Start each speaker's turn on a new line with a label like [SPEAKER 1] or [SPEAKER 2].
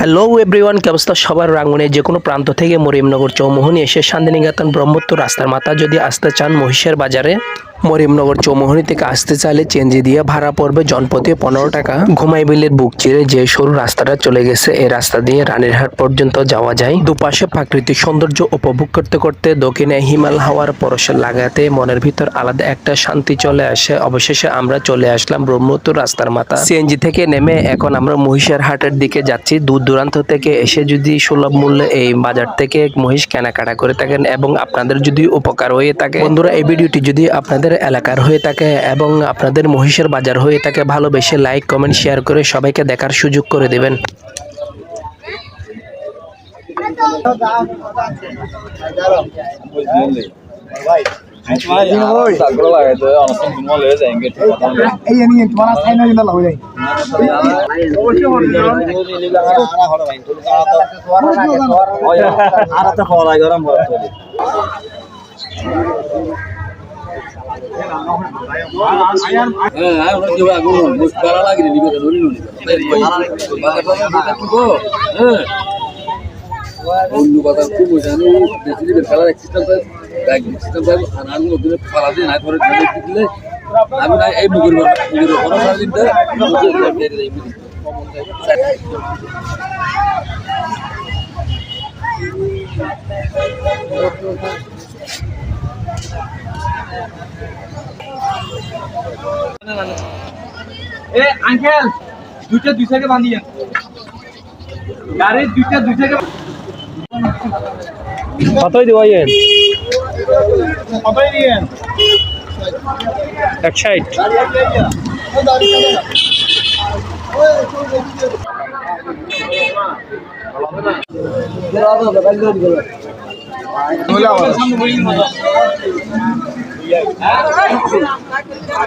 [SPEAKER 1] Hello everyone, কি অবস্থা সবার? রাঙ্গুনে যে কোনো প্রান্ত থেকে মরিয়মনগর চৌমুহনী এসে শান্তিনিকেতন ব্রহ্মপুত্র রাস্তার মাথা যদি আসতে চান মহিষের বাজারে, মরিয়মনগর চৌমুহনী থেকে আসতে চাইলে চেঞ্জি দিয়ে ভাড়া পড়বে জনপ্রতি 15 টাকা। ঘুমাইবিলের বুক চিরে যে সরু রাস্তাটা চলে গেছে, এই রাস্তা দিয়ে রানীরহাট পর্যন্ত যাওয়া যায়। দুপাশে প্রাকৃতিক সৌন্দর্য উপভোগ করতে করতে দক্ষিণে হিমাল হাওয়ার পরশ লাগাতে মনের ভিতর আলাদা একটা শান্তি চলে আসে। অবশেষে আমরা চলে আসলাম ব্রহ্মপুত্র রাস্তার মাথা। সিএনজি থেকে নেমে এখন আমরা মহিষের হাটের দিকে যাচ্ছি। দূর দূরান্ত থেকে এসে যদি সুলভ মূল্যে এই বাজার থেকে মহিষ কেনাকাটা করে থাকেন এবং আপনাদের যদি উপকার হয়ে থাকে, বন্ধুরা এই ভিডিওটি যদি আপনাদের এলাকার হয়ে থাকে এবং আপনাদের মহিষের বাজার হয়ে থাকে, ভালোবেসে লাইক কমেন্ট শেয়ার করে সবাইকে দেখার সুযোগ করে দেবেন।
[SPEAKER 2] অন্য কথা খুব জানি বেশি খেলার সিস্টেম আমি ওখানে পালা দিয়ে না করে দিলে আমি না এই মুগের কোনো সারাদিন
[SPEAKER 3] আঙ্কেল দুইটা দুই সাইডে বাঁধিয়ে গাড়ির দুইটা দুই সাইডে
[SPEAKER 1] কতই দেওয়া যায়?
[SPEAKER 3] কতই দিয়েন
[SPEAKER 1] 160।